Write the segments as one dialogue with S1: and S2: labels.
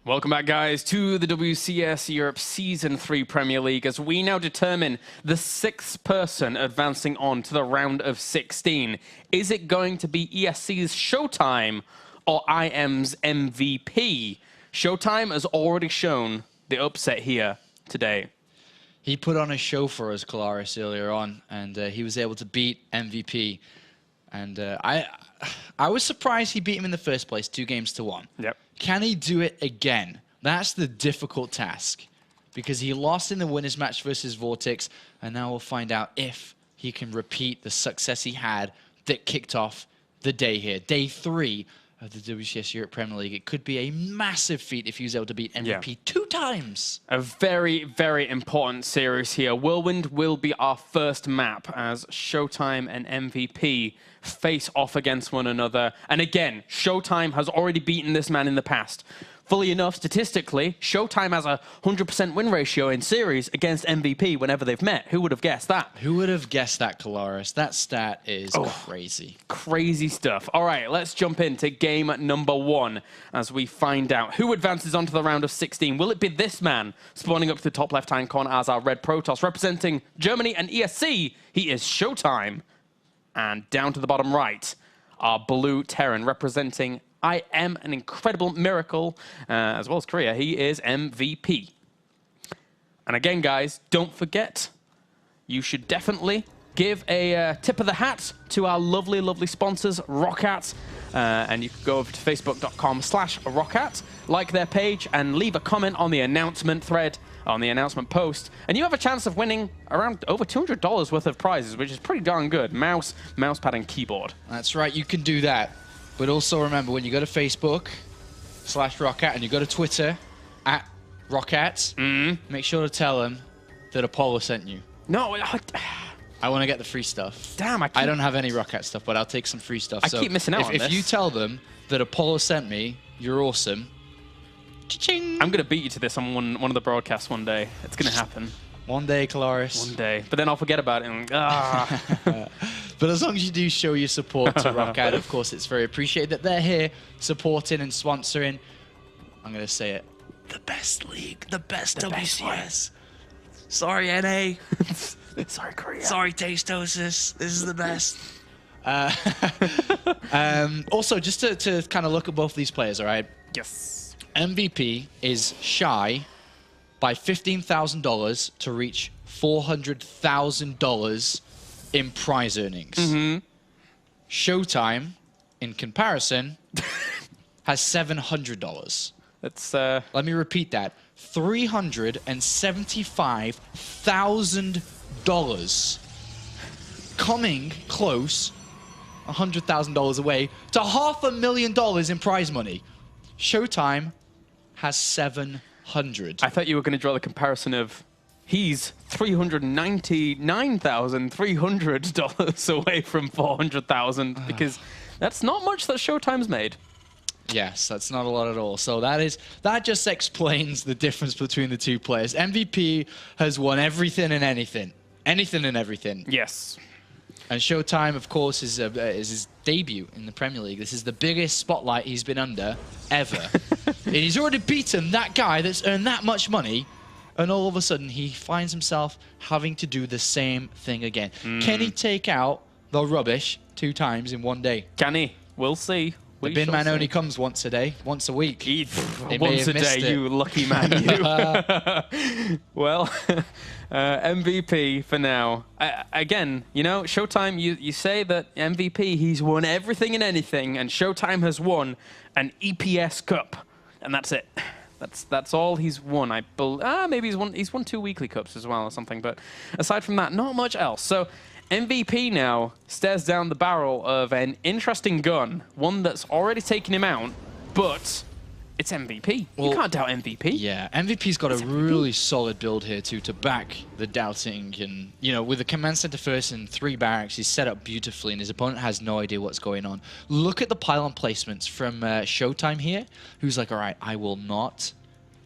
S1: Welcome back, guys, to the WCS Europe Season 3 Premier League as we now determine the sixth person advancing on to the round of 16. Is it going to be ESC's ShoWTimE or IM's MVP? ShoWTimE has already shown the upset here today.
S2: He put on a show for us, Kalaris, earlier on, and he was able to beat MVP. And I was surprised he beat him in the first place, 2-1.
S1: Yep.
S2: Can he do it again? That's the difficult task, because he lost in the winners match versus Vortex, and now we'll find out if he can repeat the success he had that kicked off the day here. Day 3 of the WCS Europe Premier League. It could be a massive feat if he was able to beat MVP 2 times.
S1: A very, very important series here. Whirlwind will be our first map as ShoWTimE and MVP face off against one another. And again, ShoWTimE has already beaten this man in the past. Fully enough, statistically, ShoWTimE has a 100% win ratio in series against MVP whenever they've met. Who would have guessed that?
S2: Who would have guessed that, Kalaris? That stat is crazy.
S1: Crazy stuff. All right, let's jump into game number 1 as we find out who advances onto the round of 16. Will it be this man spawning up to the top left-hand corner as our red Protoss representing Germany and ESC? He is ShoWTimE. And down to the bottom right, our blue Terran representing I Am an Incredible Miracle, as well as Korea. He is MVP. And again, guys, don't forget, you should definitely give a tip of the hat to our lovely, lovely sponsors, Roccat. And you can go over to facebook.com/Roccat, like their page, and leave a comment on the announcement thread, on the announcement post, and you have a chance of winning around over $200 worth of prizes, which is pretty darn good. Mouse pad, and keyboard.
S2: That's right, you can do that. But also remember, when you go to Facebook/Roccat and you go to Twitter @Roccat, make sure to tell them that Apollo sent you.
S1: No,
S2: I want to get the free stuff.
S1: Damn,
S2: I don't have any Roccat stuff, but I'll take some free stuff.
S1: I keep missing out on this.
S2: If you tell them that Apollo sent me, you're awesome. Cha-ching!
S1: I'm going to beat you to this on one of the broadcasts one day. It's going to happen.
S2: One day, Kalaris.
S1: One day. But then I'll forget about it. And,
S2: But as long as you do show your support to Roccat, of course, it's very appreciated that they're here supporting and sponsoring. I'm going to say it. The best league. The best WCS. Sorry, NA.
S1: Sorry, Korea.
S2: Sorry, Tastosis. This is the best. Also, just to kind of look at both these players, all right?
S1: Yes.
S2: MVP is shy by $15,000 to reach $400,000 in prize earnings. ShoWTimE, in comparison, has $700.
S1: That's
S2: Let me repeat that. $375,000. Coming close, $100,000 away, to $500,000 in prize money. ShoWTimE has 700.
S1: I thought you were going to draw the comparison of he's $399,300 away from 400,000 because that's not much that ShoWTimE's made.
S2: Yes, that's not a lot at all. So that just explains the difference between the two players. MVP has won everything and anything. Anything and everything.
S1: Yes.
S2: And ShoWTimE, of course, is his debut in the Premier League. This is the biggest spotlight he's been under ever. And he's already beaten that guy that's earned that much money, and all of a sudden he finds himself having to do the same thing again. Can he take out the rubbish 2 times in one day?
S1: Can he? We'll see.
S2: The bin man only comes once a day, once a week.
S1: Once a day, you lucky man, you. Well, MVP for now. Again, you know, ShoWTimE, you say that MVP, he's won everything and anything, and ShoWTimE has won an EPS Cup, and that's it. That's all he's won. Maybe he's won 2 weekly cups as well or something, but aside from that, not much else. So MVP now stares down the barrel of an interesting gun, one that's already taken him out, but it's MVP. Well, you can't doubt MVP.
S2: Yeah, MVP's got a really solid build here too to back the doubting, and you know, with the command center first and 3 barracks, he's set up beautifully, and his opponent has no idea what's going on. Look at the pylon placements from ShoWTimE here, who's like, all right, I will not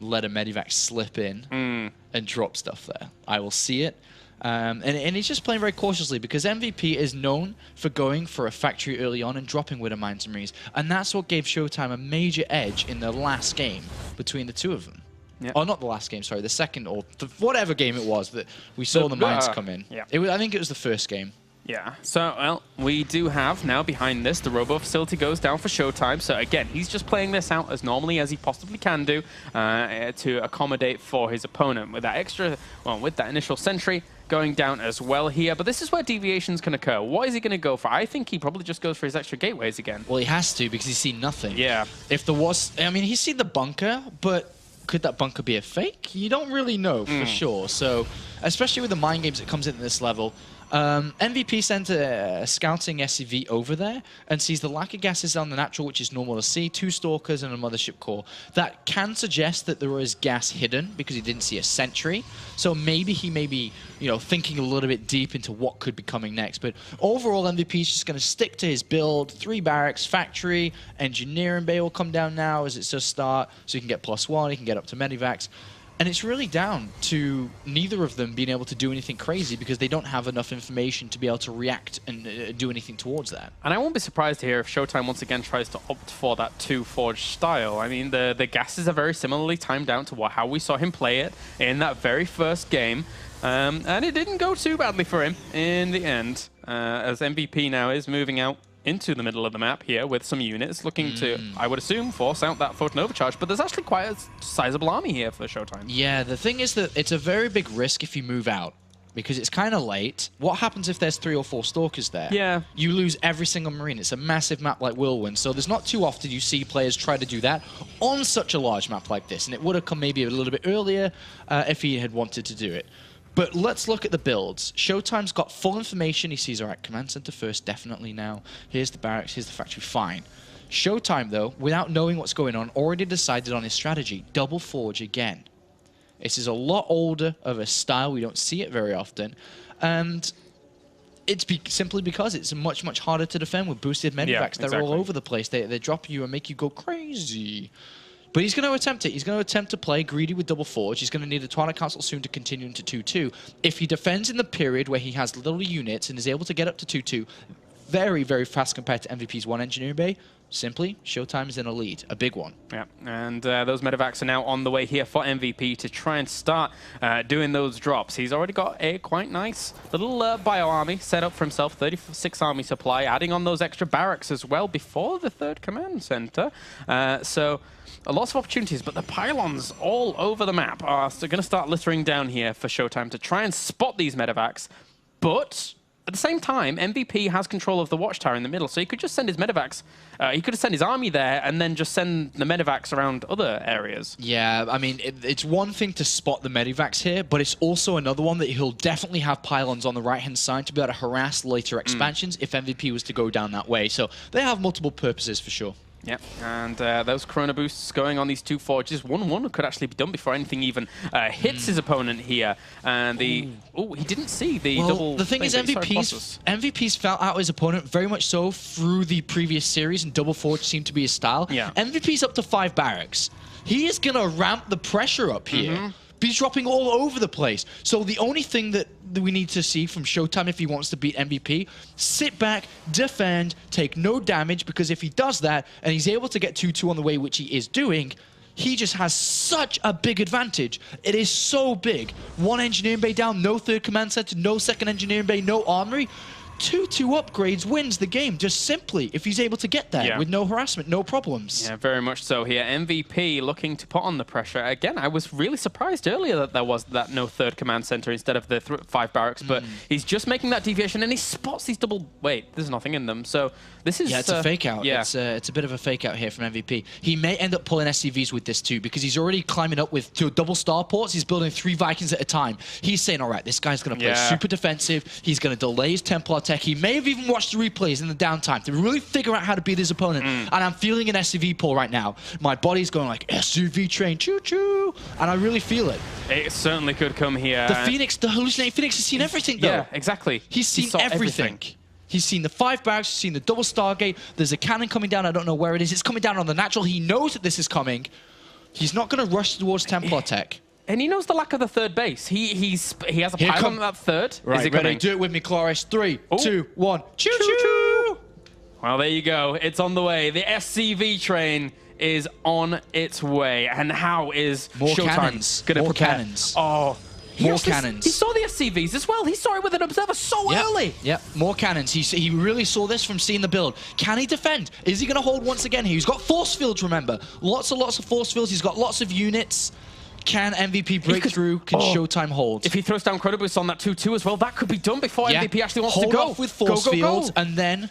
S2: let a medivac slip in and drop stuff there. I will see it. And he's just playing very cautiously because MVP is known for going for a factory early on and dropping Widow Mines and Marines. And that's what gave ShoWTimE a major edge in the last game between the two of them.
S1: Yep.
S2: Or not the last game, sorry, the second or whatever game it was that we saw the mines come in.
S1: Yeah.
S2: I think it was the first game.
S1: Yeah, so, well, we do have now behind this, the Robo Facility goes down for ShoWTimE. So, again, he's just playing this out as normally as he possibly can do to accommodate for his opponent with that extra, well, with that initial sentry going down as well here. But this is where deviations can occur. What is he going to go for? I think he probably just goes for his extra gateways again.
S2: Well, he has to because he's seen nothing.
S1: Yeah.
S2: If there was, I mean, he's seen the bunker, but could that bunker be a fake? You don't really know for sure. So, especially with the mind games that comes in at this level, MVP sent a scouting SCV over there and sees the lack of gases on the natural, which is normal to see, 2 stalkers and a mothership core. That can suggest that there is gas hidden because he didn't see a sentry. So maybe he may be, thinking a little bit deep into what could be coming next. But overall, MVP is just going to stick to his build. 3 barracks, factory, engineering bay will come down now as it does start, so he can get +1, he can get up to medivacs. And it's really down to neither of them being able to do anything crazy because they don't have enough information to be able to react and do anything towards that.
S1: And I won't be surprised here if ShoWTimE once again tries to opt for that 2 Forge style. I mean, the gases are very similarly timed down to how we saw him play it in that very first game. And it didn't go too badly for him in the end, as MVP now is moving out into the middle of the map here with some units looking to, I would assume, force out that photon overcharge. But there's actually quite a sizable army here for ShoWTimE.
S2: Yeah, the thing is that it's a very big risk if you move out because it's kind of late. What happens if there's 3 or 4 stalkers there?
S1: Yeah.
S2: You lose every single marine. It's a massive map like Whirlwind, so there's not too often you see players try to do that on such a large map like this. And it would have come maybe a little bit earlier if he had wanted to do it. But let's look at the builds. ShoWTimE's got full information. He sees, all right, command center first, definitely now. Here's the barracks, here's the factory, fine. ShoWTimE, though, without knowing what's going on, already decided on his strategy. Double Forge again. This is a lot older of a style. We don't see it very often. And it's simply because it's much, much harder to defend with boosted medivacs.
S1: Yeah,
S2: They're all over the place. They drop you and make you go crazy. But he's going to attempt it. He's going to attempt to play greedy with Double Forge. He's going to need the Twilight Council soon to continue into 2-2. If he defends in the period where he has little units and is able to get up to 2-2, very, very fast compared to MVP's 1 Engineering Bay, simply, ShoWTimE is in a lead, a big one.
S1: Yeah, and those medevacs are now on the way here for MVP to try and start doing those drops. He's already got a quite nice little bio army set up for himself, 36 army supply, adding on those extra barracks as well before the 3rd command center. So lots of opportunities, but the pylons all over the map are going to start littering down here for ShoWTimE to try and spot these medevacs. But at the same time, MVP has control of the watchtower in the middle, so he could just send his medevacs. He could have sent his army there and then just send the medevacs around other areas.
S2: Yeah, I mean, it's one thing to spot the medevacs here, but it's also another one that he'll definitely have pylons on the right-hand side to be able to harass later expansions if MVP was to go down that way. So they have multiple purposes for sure.
S1: Yeah, and those Corona boosts going on these 2 forges. 1-1 could actually be done before anything even hits his opponent here. And he didn't see the double.
S2: The thing is, MVP's felt out his opponent very much so through the previous series, and Double Forge seemed to be his style.
S1: Yeah.
S2: MVP's up to 5 barracks. He is going to ramp the pressure up here. He's dropping all over the place. So the only thing that we need to see from ShoWTimE if he wants to beat MVP, sit back, defend, take no damage, because if he does that and he's able to get 2-2 on the way, which he is doing, he just has such a big advantage. It is so big. 1 engineering bay down, no 3rd command center, no 2nd engineering bay, no armory. 2-2 upgrades wins the game, just simply, if he's able to get there with no harassment, no problems.
S1: Yeah, very much so here. MVP looking to put on the pressure. Again, I was really surprised earlier that there was that no 3rd command center instead of the 5 barracks, but he's just making that deviation, and he spots these double... Wait, there's nothing in them, so this is...
S2: Yeah, it's a fake out.
S1: Yeah.
S2: It's a bit of a fake out here from MVP. He may end up pulling SCVs with this too, because he's already climbing up with 2 double starports. He's building 3 Vikings at a time. He's saying, all right, this guy's going to play super defensive. He's going to delay his Templar tech. He may have even watched the replays in the downtime to really figure out how to beat his opponent. And I'm feeling an SCV pull right now. My body's going like, SCV train, choo-choo. And I really feel it.
S1: It certainly could come here.
S2: The Phoenix, the hallucinating Phoenix has seen everything, though.
S1: Yeah, exactly.
S2: He's seen everything. He's seen the 5 barracks, he's seen the double Stargate. There's a cannon coming down, I don't know where it is. It's coming down on the natural. He knows that this is coming. He's not going to rush towards Templar tech.
S1: And he knows the lack of the third base. He has a pile on that third.
S2: Right,
S1: Is it
S2: ready?
S1: coming?
S2: Do it with me, Cloris. 3,
S1: Oh.
S2: 2, 1. Choo-choo!
S1: Well, there you go. It's on the way. The SCV train is on its way. And how is
S2: More
S1: ShoWTimE
S2: cannons.
S1: going to
S2: More
S1: prepare?
S2: cannons.
S1: Oh,
S2: More cannons.
S1: He saw the SCVs as well. He saw it with an observer so early.
S2: Yep, more cannons. He really saw this from seeing the build. Can he defend? Is he going to hold once again here? He's got force fields, remember. Lots of force fields. He's got lots of units. Can MVP break through? Can ShoWTimE hold?
S1: If he throws down Chrono Boost on that 2-2 as well, that could be done before MVP actually wants
S2: hold
S1: to go.
S2: Off with force fields and then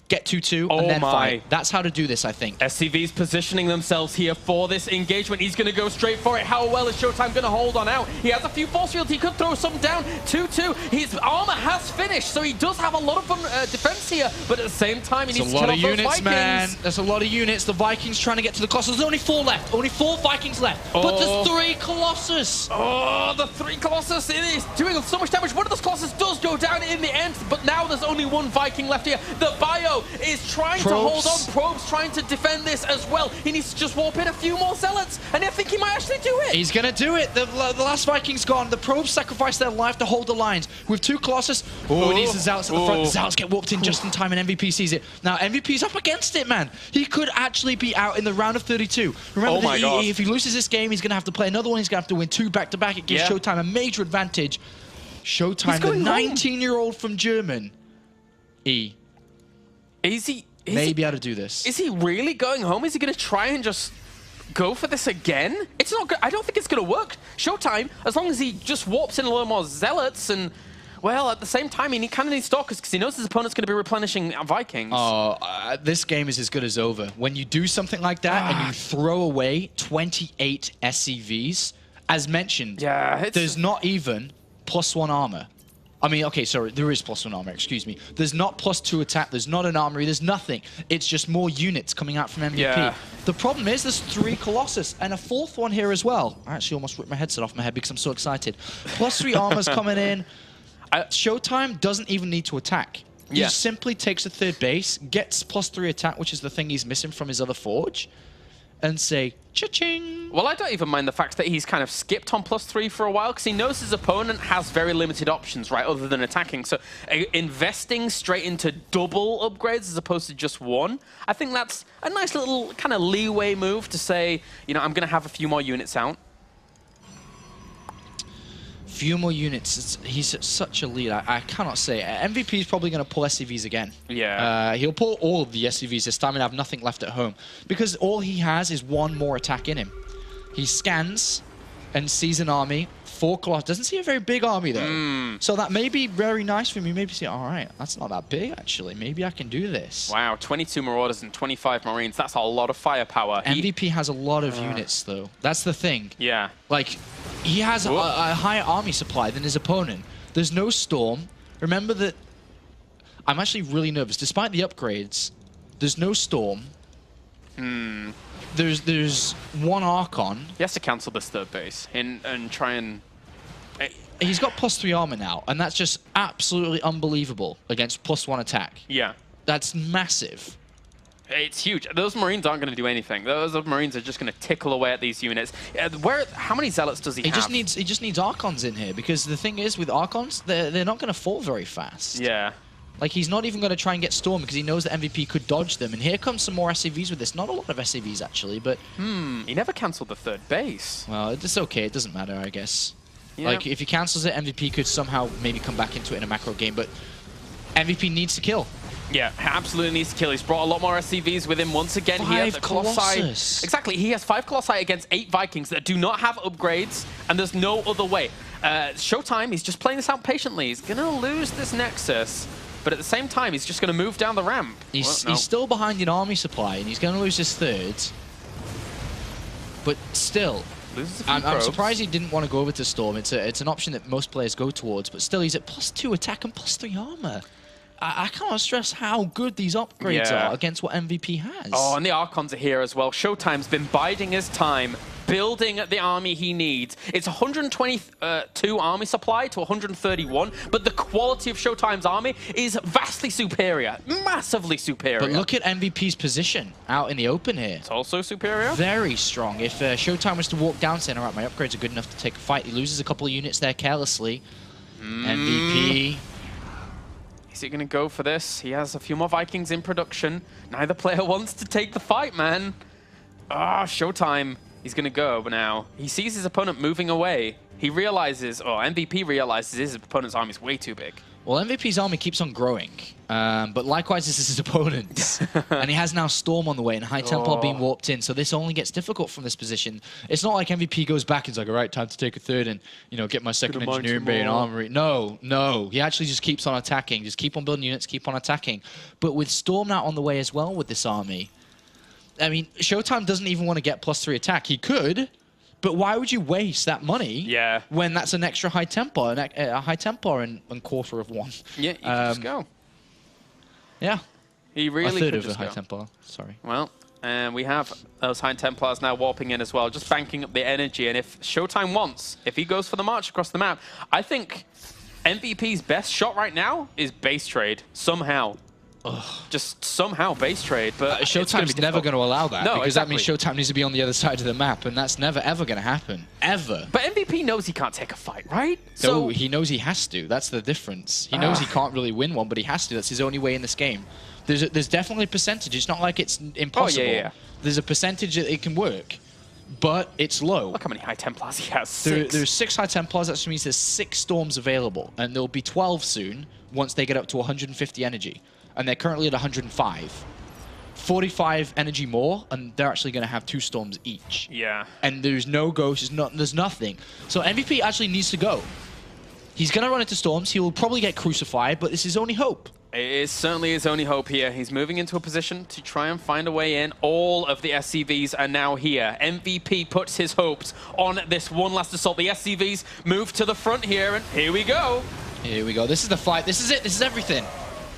S2: get 2-2 and then fight. That's how to do this, I think.
S1: SCV's positioning themselves here for this engagement. He's going to go straight for it. How well is ShoWTimE going to hold on out? He has a few force fields. He could throw some down. 2-2. His armor has finished, so he does have a lot of defense here. But at the same time, he needs to kill off those Vikings.
S2: Man. There's a lot of units. The Vikings trying to get to the Colossus. There's only 4 left. Only 4 Vikings left. But there's 3 Colossus.
S1: Oh, the 3 Colossus. It is doing so much damage. One of those Colossus does go down in the end, but now there's only 1 Viking left here. The Bio is trying to hold on. Probes trying to defend this as well. He needs to just warp in a few more Zealots, and I think he might actually do it.
S2: He's going to do it. The last Viking's gone. The Probes sacrificed their life to hold the lines. With 2 Colossus, he needs the Zealots at the front. The Zealots get warped in just in time, and MVP sees it. Now, MVP's up against it, man. He could actually be out in the round of 32. Remember, if he loses this game, he's going to have to play another one. He's going to have to win 2 back-to-back. It gives ShoWTimE a major advantage. ShoWTimE, the 19-year-old from German.
S1: Is he...
S2: May be able to do this.
S1: Is he really going home? Is he going to try and just go for this again? It's not good. I don't think it's going to work. ShoWTimE, as long as he just warps in a little more Zealots and, well, at the same time, he kind of needs Stalkers because he knows his opponent's going to be replenishing Vikings.
S2: This game is as good as over. When you do something like that and you throw away 28 SCVs, as mentioned, there's not even +1 armor. I mean, okay, sorry, there is +1 armor, excuse me. There's not +2 attack, there's not an armory, there's nothing. It's just more units coming out from MVP. The problem is there's 3 Colossus and a 4th one here as well. I actually almost ripped my headset off my head because I'm so excited. +3 armor's coming in. ShoWTimE doesn't even need to attack. He simply takes a 3rd base, gets +3 attack, which is the thing he's missing from his other forge, and say, cha-ching.
S1: Well, I don't even mind the fact that he's kind of skipped on +3 for a while because he knows his opponent has very limited options, right, other than attacking. So investing straight into double upgrades as opposed to just 1, I think that's a nice little kind of leeway move to say, you know, I'm going to have a few more units out.
S2: Few more units. He's at such a lead. I cannot say. MVP is probably going to pull SCVs again. He'll pull all of the SCVs this time and have nothing left at home because all he has is 1 more attack in him. He scans and sees an army. 4 Colossus. Doesn't see a very big army though. So that may be very nice for me. Maybe see, all right, that's not that big actually. Maybe I can do this.
S1: Wow, 22 Marauders and 25 Marines. That's a lot of firepower.
S2: MVP has a lot of units though. That's the thing.
S1: Yeah.
S2: Like, he has a higher army supply than his opponent. There's no Storm. Remember that I'm actually really nervous. Despite the upgrades, there's no Storm. There's 1 Archon.
S1: He has to cancel this 3rd base and try and...
S2: He's got +3 armor now, and that's just absolutely unbelievable against +1 attack.
S1: Yeah.
S2: That's massive.
S1: It's huge. Those Marines aren't going to do anything. Those Marines are just going to tickle away at these units. How many Zealots does he have?
S2: He just needs Archons in here, because the thing is, with Archons, they're not going to fall very fast.
S1: Yeah.
S2: Like, he's not even going to try and get Storm, because he knows that MVP could dodge them. And here comes some more SCVs with this. Not a lot of SCVs, actually, but...
S1: He never cancelled the 3rd base.
S2: Well, it's okay. It doesn't matter, I guess.
S1: Yeah.
S2: Like, if he cancels it, MVP could somehow maybe come back into it in a macro game, but MVP needs to kill.
S1: Yeah, absolutely needs to kill. He's brought a lot more SCVs with him once again.
S2: 5 Colossus.
S1: Exactly, he has 5 Colossi against 8 Vikings that do not have upgrades, and there's no other way. ShoWTimE, he's just playing this out patiently. He's going to lose this Nexus, but at the same time, he's just going to move down the ramp.
S2: He's still behind in army supply, and he's going to lose his 3rd. But still... I'm surprised he didn't want to go over to Storm. It's an option that most players go towards, but still he's at +2 attack and +3 armor. I can't stress how good these upgrades are against what MVP has.
S1: Oh, and the Archons are here as well. ShoWTimE's been biding his time building the army he needs. It's 122 army supply to 131, but the quality of ShoWTimE's army is vastly superior, massively superior.
S2: But look at MVP's position out in the open here.
S1: It's also superior.
S2: Very strong. If ShoWTimE was to walk down saying, all right, my upgrades are good enough to take a fight, he loses a couple of units there carelessly. MVP.
S1: Is he going to go for this? He has a few more Vikings in production. Neither player wants to take the fight, man. Ah, ShoWTimE. He's going to go now. He sees his opponent moving away. He realizes, or MVP realizes, his opponent's army is way too big.
S2: Well, MVP's army keeps on growing, but likewise this is his opponent's. And he has now Storm on the way and High Templar being warped in, so this only gets difficult from this position. It's not like MVP goes back and is like, all right, time to take a third and, you know, get my second engineering bay and armory. No, no. He actually just keeps on attacking. Just keep on building units, keep on attacking. But with Storm now on the way as well with this army, I mean, ShoWTimE doesn't even want to get +3 attack. He could, but why would you waste that money when that's an extra High Templar, a High Templar and quarter of one?
S1: Yeah, you can just go.
S2: Yeah.
S1: He really
S2: could
S1: could
S2: just go. A High Templar, sorry.
S1: Well, and we have those High Templars now warping in as well, just banking up the energy. And if ShoWTimE wants, if he goes for the march across the map, I think MVP's best shot right now is base trade, somehow. Just somehow base trade, but
S2: ShoWTime's never going to allow that, because
S1: exactly.
S2: that means ShoWTimE needs to be on the other side of the map, and that's never ever going to happen, ever.
S1: But MVP knows he can't take a fight, right?
S2: So he knows he has to. That's the difference. He knows he can't really win one, but he has to. That's his only way in this game. There's definitely a percentage. It's not like it's impossible.
S1: Oh, yeah.
S2: There's a percentage that it can work, but it's low.
S1: Look how many High Templars he has. 6.
S2: There's 6 High Templars. That means there's 6 Storms available, and there'll be 12 soon once they get up to 150 energy. And they're currently at 105. 45 energy more, and they're actually going to have 2 Storms each.
S1: Yeah.
S2: And there's no ghosts, there's nothing. So MVP actually needs to go. He's going to run into Storms. He will probably get crucified, but this is his only hope.
S1: It is certainly his only hope here. He's moving into a position to try and find a way in. All of the SCVs are now here. MVP puts his hopes on this one last assault. The SCVs move to the front here, and here we go.
S2: Here we go. This is the fight. This is it. This is everything.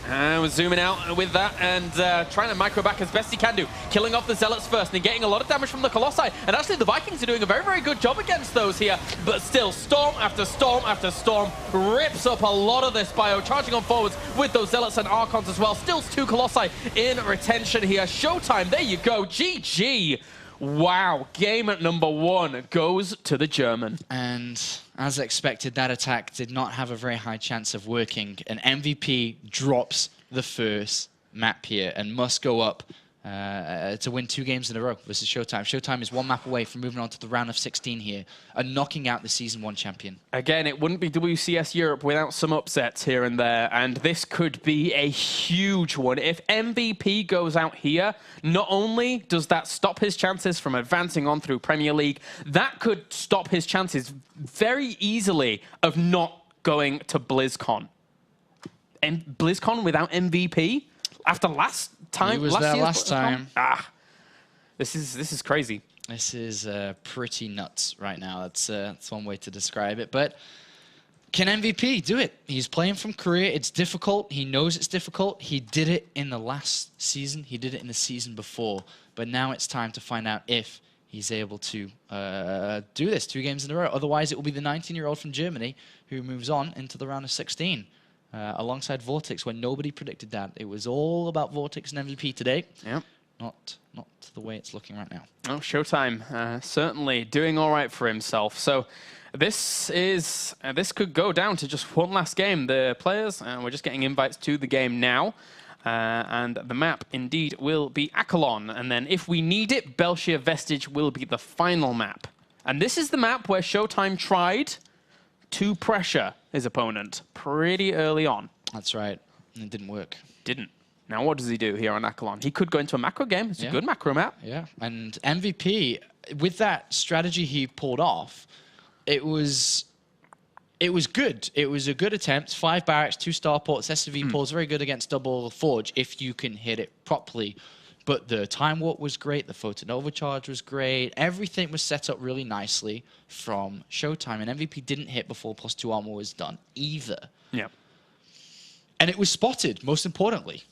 S1: And we're zooming out with that and trying to micro back as best he can do. Killing off the Zealots first and getting a lot of damage from the Colossi. And actually the Vikings are doing a very, very good job against those here. But still, storm after storm after storm rips up a lot of this bio. Charging on forwards with those Zealots and Archons as well. Still 2 Colossi in retention here. ShoWTimE, there you go. GG. Wow, game at number 1 goes to the German.
S2: And as expected, that attack did not have a very high chance of working. And MVP drops the first map here and must go up to win 2 games in a row versus ShoWTimE. ShoWTimE is 1 map away from moving on to the round of 16 here and knocking out the Season 1 champion.
S1: Again, it wouldn't be WCS Europe without some upsets here and there, and this could be a huge one. If MVP goes out here, not only does that stop his chances from advancing on through Premier League, that could stop his chances very easily of not going to BlizzCon. And BlizzCon without MVP? After last time?
S2: He was there last time.
S1: This is crazy.
S2: This is pretty nuts right now. That's one way to describe it. But can MVP do it? He's playing from Korea. It's difficult. He knows it's difficult. He did it in the last season. He did it in the season before. But now it's time to find out if he's able to do this 2 games in a row. Otherwise, it will be the 19-year-old from Germany who moves on into the round of 16. Alongside Vortex, when nobody predicted that. It was all about Vortex and MVP today.
S1: Yep.
S2: Not the way it's looking right now.
S1: Oh, ShoWTimE certainly doing all right for himself. So this could go down to just 1 last game. The players, we're just getting invites to the game now. And the map indeed will be Akalon. And then if we need it, Belshir Vestige will be the final map. And this is the map where ShoWTimE tried to pressure his opponent pretty early on.
S2: That's right. And it didn't work.
S1: Didn't. Now what does he do here on Akalon? He could go into a macro game. It's a good macro map.
S2: Yeah. And MVP, with that strategy he pulled off, it was good. It was a good attempt. 5 barracks, 2 starports, SCV pulls, very good against double forge if you can hit it properly. But the time warp was great, the photon overcharge was great, everything was set up really nicely from ShoWTimE, and MVP didn't hit before +2 armor was done either.
S1: Yeah.
S2: And it was spotted, most importantly.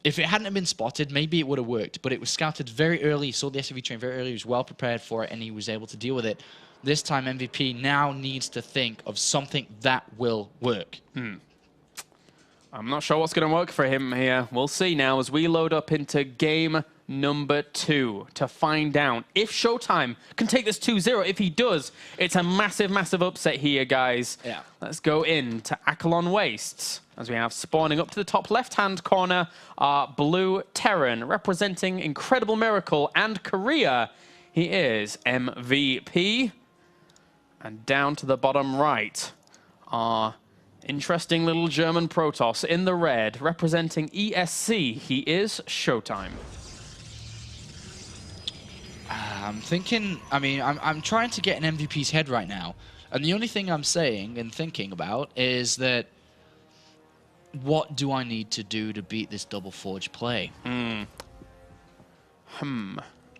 S2: if it hadn't have been spotted, maybe it would have worked. But it was scouted very early. He saw the SUV train very early. He was well prepared for it, and he was able to deal with it. This time, MVP now needs to think of something that will work.
S1: I'm not sure what's going to work for him here. We'll see now as we load up into game number 2 to find out if ShoWTimE can take this 2-0. If he does, it's a massive, massive upset here, guys.
S2: Yeah.
S1: Let's go into Akalon Wastes as we have spawning up to the top left-hand corner our blue Terran representing Incredible Miracle and Korea. He is MVP. And down to the bottom right are interesting little German Protoss in the red, representing ESC. He is ShoWTimE.
S2: I'm thinking, I mean, I'm trying to get an MVP's head right now. And the only thing I'm saying and thinking about is that what do I need to do to beat this double forge play?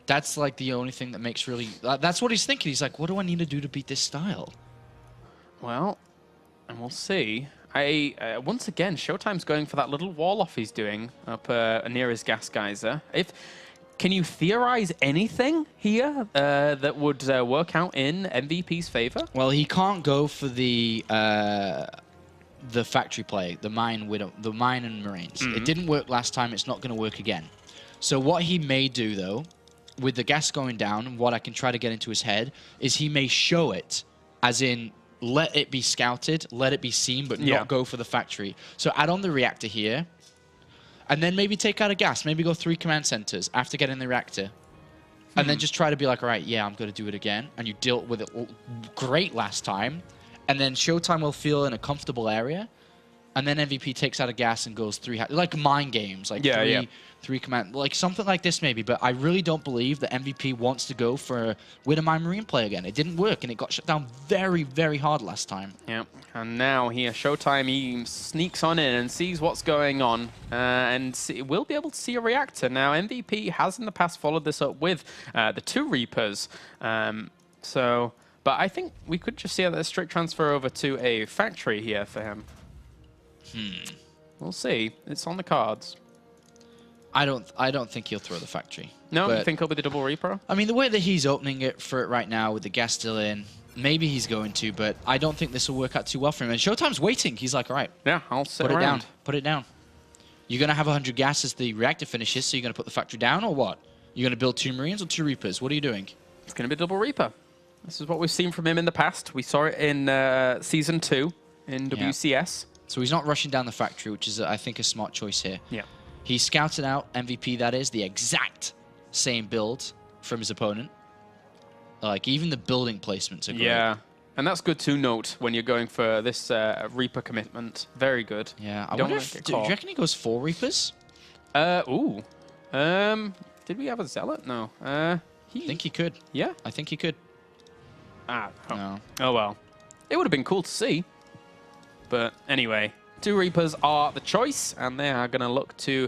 S2: That's like the only thing that makes really... That's what he's thinking. He's like, what do I need to do to beat this style?
S1: Well, and we'll see. Once again, ShoWTimE's going for that little wall-off he's doing up near his gas geyser. Can you theorize anything here that would work out in MVP's favor?
S2: Well, he can't go for the factory play, the mine and marines. It didn't work last time. It's not going to work again. So what he may do, though, with the gas going down, what I can try to get into his head is he may show it, as in let it be scouted, let it be seen, but not go for the factory. So add on the reactor here, and then maybe take out a gas, maybe go 3 command centers after getting the reactor. And then just try to be like, all right, yeah, I'm going to do it again. And you dealt with it great last time. And then ShoWTimE will feel in a comfortable area. And then MVP takes out a gas and goes 3, like mind games, like three command, like something like this maybe. But I really don't believe that MVP wants to go for with a mine marine play again. It didn't work, and it got shut down very, very hard last time.
S1: Yeah, and now here, ShoWTimE, he sneaks on in and sees what's going on, and we'll be able to see a reactor. Now, MVP has in the past followed this up with the 2 Reapers, but I think we could just see a strict transfer over to a factory here for him. We'll see. It's on the cards.
S2: I don't think he'll throw the factory.
S1: No, you think he'll be the double Reaper?
S2: I mean, the way that he's opening it for it right now with the gas still in, maybe he's going to, but I don't think this will work out too well for him. And ShoWTimE's waiting. He's like, all right.
S1: Yeah, I'll sit
S2: Put it
S1: around.
S2: down. Put it down. You're going to have 100 gas as the reactor finishes, so you're going to put the factory down or what? You're going to build 2 Marines or 2 Reapers? What are you doing?
S1: It's going to be double Reaper. This is what we've seen from him in the past. We saw it in Season 2 in WCS.
S2: So he's not rushing down the factory, which is, I think, a smart choice here.
S1: Yeah.
S2: He scouted out MVP, that is, the exact same build from his opponent. Like, even the building placements are great.
S1: Yeah, and that's good to note when you're going for this Reaper commitment. Very good.
S2: Yeah, I wonder if... Do you reckon he goes 4 Reapers?
S1: Did we have a Zealot? No.
S2: I think he could.
S1: Yeah?
S2: I think he could.
S1: No. Oh, well. It would have been cool to see. But anyway, 2 Reapers are the choice, and they are going to look to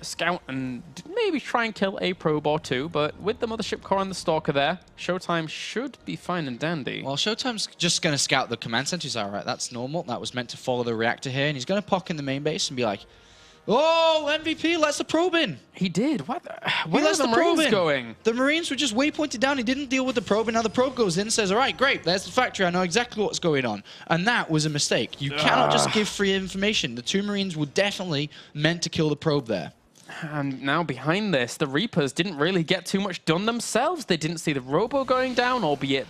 S1: scout and maybe try and kill a probe or 2. But with the Mothership Core and the Stalker there, ShoWTimE should be fine and dandy.
S2: Well, ShoWTimE's just going to scout the command center. He's all right, that's normal. That was meant to follow the reactor here. And he's going to poke in the main base and be like, oh, MVP lets the probe in.
S1: He did. Where
S2: are the Marines
S1: going?
S2: The Marines were just waypointed down. He didn't deal with the probe, and now the probe goes in and says, all right, great, there's the factory. I know exactly what's going on. And that was a mistake. You cannot just give free information. The 2 Marines were definitely meant to kill the probe there.
S1: And now behind this, the Reapers didn't really get too much done themselves. They didn't see the Robo going down, albeit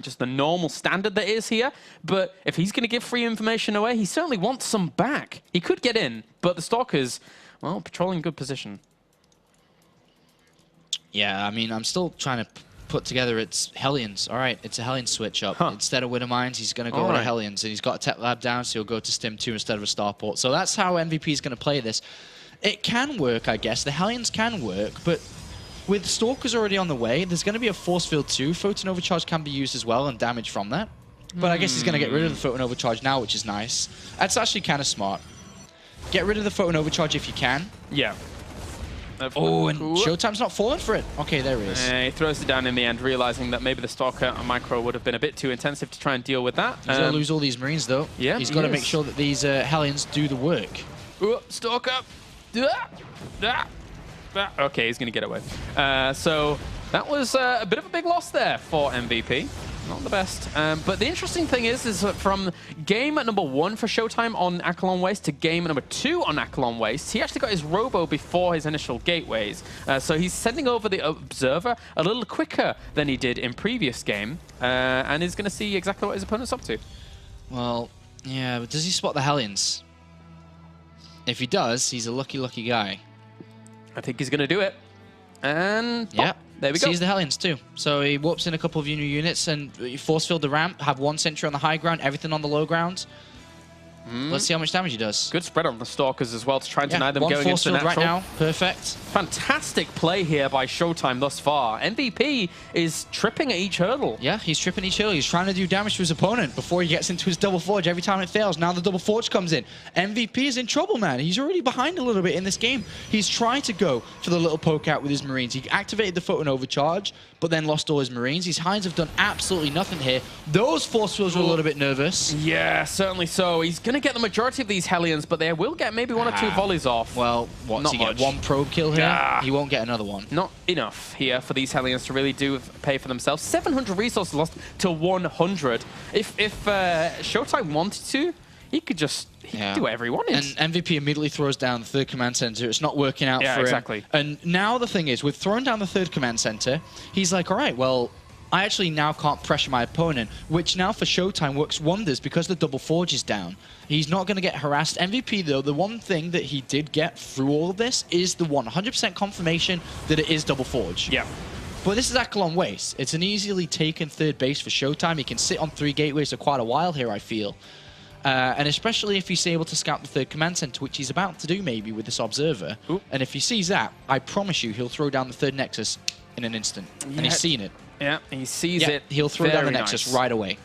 S1: just the normal standard that is here. But if he's going to give free information away, he certainly wants some back. He could get in, but the Stalkers, well, patrolling good position.
S2: Yeah, I mean, I'm still trying to put together its Hellions. All right, it's a Hellion switch up. Instead of Winter Mines, he's going to go to Hellions. And he's got a Tech Lab down, so he'll go to Stim 2 instead of a Starport. So that's how MVP is going to play this. It can work, I guess. The Hellions can work, but with Stalkers already on the way, there's going to be a Force Field too. Photon Overcharge can be used as well and damage from that. But I guess he's going to get rid of the Photon Overcharge now, which is nice. That's actually kind of smart. Get rid of the Photon Overcharge if you can.
S1: Yeah.
S2: Oh, and ShoWTimE's not falling for it. Okay, there he is.
S1: He throws it down in the end, realizing that maybe the Stalker micro would have been a bit too intensive to try and deal with that.
S2: He's going to lose all these Marines, though.
S1: Yeah,
S2: he's got to make sure that these Hellions do the work.
S1: Ooh, Stalker. Okay, he's going to get away. So that was a bit of a big loss there for MVP. Not the best. But the interesting thing is that from game number 1 for ShoWTimE on Aquilon Waste to game number 2 on Aquilon Waste, he actually got his robo before his initial gateways. So he's sending over the observer a little quicker than he did in previous game, and is going to see exactly what his opponent's up to.
S2: Well, yeah, but does he spot the Hellions? If he does, he's a lucky, lucky guy.
S1: I think he's going to do it. And
S2: yeah,
S1: there we go.
S2: Sees the Hellions too. So he warps in a couple of new units and force field the ramp, have 1 sentry on the high ground, everything on the low ground. Let's see how much damage he does.
S1: Good spread on the Stalkers as well to try and deny them going into the natural.
S2: Right now, perfect.
S1: Fantastic play here by ShoWTimE thus far. MVP is tripping at each hurdle.
S2: Yeah, he's tripping each hurdle. He's trying to do damage to his opponent before he gets into his double forge. Every time it fails, now the double forge comes in. MVP is in trouble, man. He's already behind a little bit in this game. He's trying to go for the little poke out with his Marines. He activated the Photon Overcharge, but then lost all his Marines. His Hinds have done absolutely nothing here. Those force fields were a little bit nervous.
S1: Yeah, certainly so. He's going to get the majority of these Hellions, but they will get maybe 1 or 2 volleys off.
S2: Well, what's he get? 1 probe kill here? He won't get another one.
S1: Not enough here for these Hellions to really do pay for themselves. 700 resources lost to 100. If ShoWTimE wanted to, he could just do whatever he wanted.
S2: And MVP immediately throws down the 3rd command center. It's not working out for him.
S1: Exactly.
S2: And now the thing is, with throwing down the 3rd command center, he's like, all right, well, I actually now can't pressure my opponent, which now for ShoWTimE works wonders because the double forge is down. He's not going to get harassed. MVP, though, the one thing that he did get through all of this is the 100% confirmation that it is double forge.
S1: Yeah.
S2: But this is Aquilon Waste. It's an easily taken 3rd base for ShoWTimE. He can sit on 3 gateways for quite a while here, I feel. And especially if he's able to scout the 3rd command center, which he's about to do maybe with this observer.
S1: Ooh.
S2: And if he sees that, I promise you he'll throw down the 3rd nexus in an instant. And he's seen it.
S1: Yeah, he sees it.
S2: He'll throw down the nexus right away.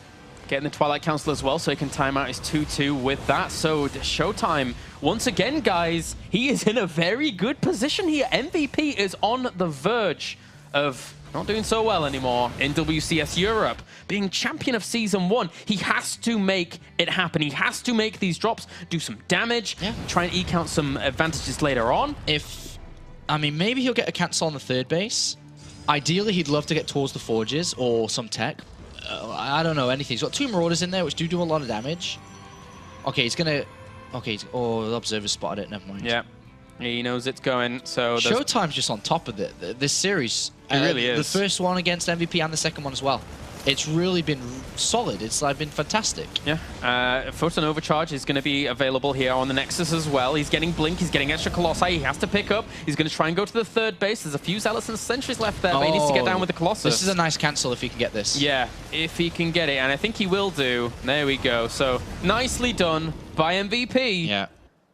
S1: Getting the Twilight Council as well, so he can time out his 2-2 with that. So ShoWTimE, once again, guys, he is in a very good position here. MVP is on the verge of not doing so well anymore in WCS Europe. Being champion of Season 1, he has to make it happen. He has to make these drops, do some damage, try and eke out some advantages later on.
S2: Maybe he'll get a cancel on the 3rd base. Ideally, he'd love to get towards the forges or some tech. I don't know, anything. He's got 2 Marauders in there, which do a lot of damage. Okay, he's going to... Okay, the Observer spotted it. Never mind.
S1: Yeah, he knows it's going, so...
S2: ShoWTimE's just on top of it. This series...
S1: It really is.
S2: The first one against MVP and the second one as well. It's really been solid. It's been fantastic.
S1: Yeah. Photon Overcharge is going to be available here on the Nexus as well. He's getting Blink. He's getting extra Colossi. He has to pick up. He's going to try and go to the 3rd base. There's a few Zealots and Sentries left there, but he needs to get down with the Colossus.
S2: This is a nice cancel if he can get this.
S1: Yeah, if he can get it. And I think he will do. There we go. So nicely done by MVP.
S2: Yeah.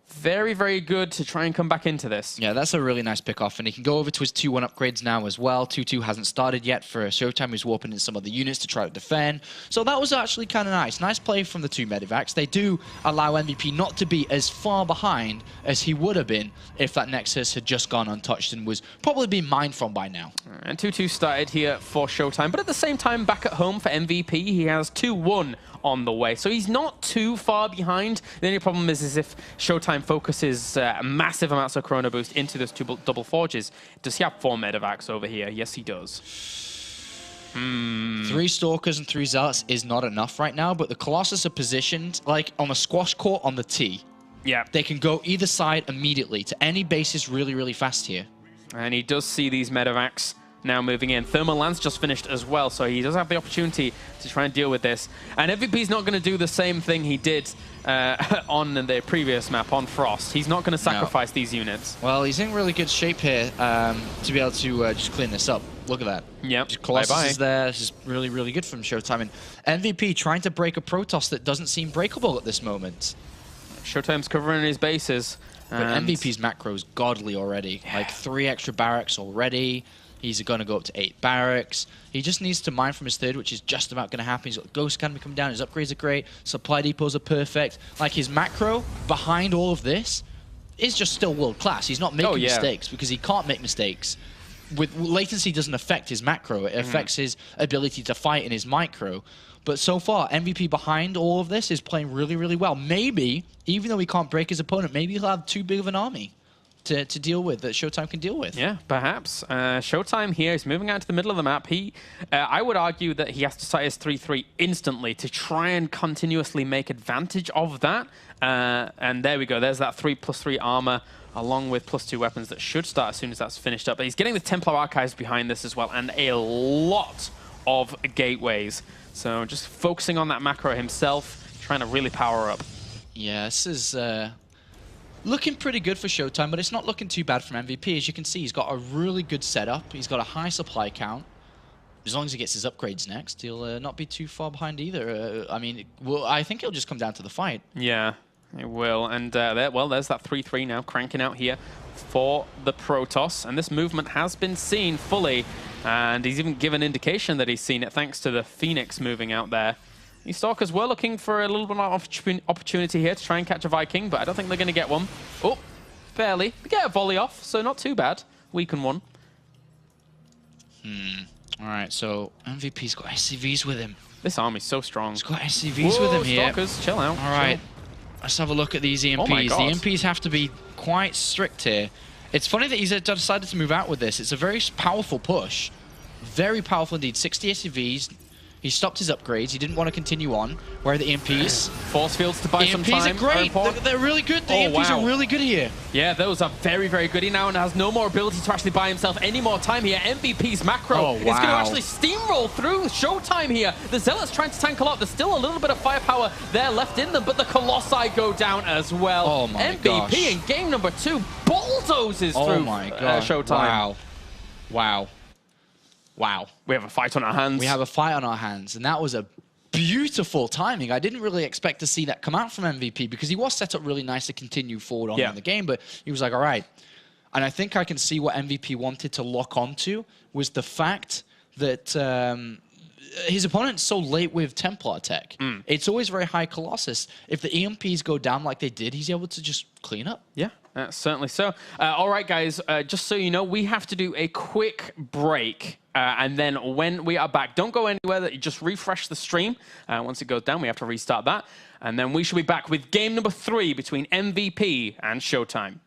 S1: Very, very good to try and come back into this.
S2: Yeah, that's a really nice pick-off. And he can go over to his 2-1 upgrades now as well. 2-2 hasn't started yet for ShoWTimE, who's warping in some of the units to try to defend. So that was actually kind of nice. Nice play from the 2 Medivacs. They do allow MVP not to be as far behind as he would have been if that Nexus had just gone untouched and was probably being mined from by now.
S1: And 2-2 started here for ShoWTimE. But at the same time, back at home for MVP, he has 2-1 on the way. So he's not too far behind. The only problem is if ShoWTimE focuses massive amounts of Chrono Boost into those 2 double forges. Does he have 4 Medivacs over here? Yes, he does.
S2: 3 Stalkers and 3 Zealots is not enough right now, but the Colossus are positioned like on a squash court on the T.
S1: Yeah.
S2: They can go either side immediately to any bases really, really fast here.
S1: And he does see these Medivacs now moving in. Thermal Lance just finished as well, so he does have the opportunity to try and deal with this. And MVP's not going to do the same thing he did on the previous map, on Frost. He's not going to sacrifice these units.
S2: Well, he's in really good shape here to be able to just clean this up. Look at that.
S1: Yep.
S2: Colossus is there. This is really, really good from ShoWTimE. And MVP trying to break a Protoss that doesn't seem breakable at this moment.
S1: ShoWTimE's covering his bases.
S2: But MVP's macro is godly already. Yeah. Like 3 extra barracks already. He's going to go up to 8 barracks. He just needs to mine from his 3rd, which is just about going to happen. He's got Ghost Academy coming down. His upgrades are great. Supply depots are perfect. Like, his macro behind all of this is just still world class. He's not making mistakes because he can't make mistakes. With latency doesn't affect his macro. It affects his ability to fight in his micro. But so far, MVP behind all of this is playing really, really well. Maybe, even though he can't break his opponent, maybe he'll have too big of an army. to deal with, that ShoWTimE can deal with.
S1: Yeah, perhaps. ShoWTimE here is moving out to the middle of the map. I would argue that he has to start his 3-3 instantly to try and continuously make advantage of that. And there we go. There's that 3+3 armor, along with +2 weapons that should start as soon as that's finished up. But he's getting the Templar Archives behind this as well, and a lot of gateways. So just focusing on that macro himself, trying to really power up.
S2: Yeah, this is looking pretty good for ShoWTimE, but it's not looking too bad from MVP. As you can see, he's got a really good setup. He's got a high supply count. As long as he gets his upgrades next, he'll not be too far behind either. I mean, well, I think it'll just come down to the fight.
S1: Yeah, it will. And there's that 3-3 now cranking out here for the Protoss. And this movement has been seen fully. And he's even given indication that he's seen it thanks to the Phoenix moving out there. These Stalkers were looking for a little bit of opportunity here to try and catch a Viking, but I don't think they're going to get one. Oh, barely. They get a volley off, so not too bad. Weaken one.
S2: All right, so MVP's got SCVs with him.
S1: This army's so strong.
S2: He's got SCVs with him here.
S1: Stalkers, chill out.
S2: All right, let's have a look at these EMPs.
S1: Oh my God.
S2: The EMPs have to be quite strict here. It's funny that he's decided to move out with this. It's a very powerful push. Very powerful indeed. 60 SCVs. He stopped his upgrades. He didn't want to continue on. Where are the EMPs?
S1: Force fields to buy some time.
S2: EMPs are great. They're really good. The EMPs are really good here.
S1: Yeah, those are very, very good. He now has no more ability to actually buy himself any more time here. MVP's macro is going to actually steamroll through ShoWTimE here. The Zealots trying to tank a lot. There's still a little bit of firepower there left in them, but the Colossi go down as well.
S2: Oh my
S1: MVP
S2: gosh.
S1: in game number 2 bulldozes through ShoWTimE.
S2: Wow. Wow. Wow.
S1: We have a fight on our hands.
S2: We have a fight on our hands, and that was a beautiful timing. I didn't really expect to see that come out from MVP because he was set up really nice to continue forward on in the game, but he was like, all right. And I think I can see what MVP wanted to lock onto was the fact that his opponent's so late with Templar tech. It's always very high Colossus. If the EMPs go down like they did, he's able to just clean up.
S1: Yeah. Certainly so. All right, guys, just so you know, we have to do a quick break. And then when we are back, don't go anywhere. That you just refresh the stream. Once it goes down, we have to restart that. And then we should be back with game number 3 between MVP and ShoWTimE.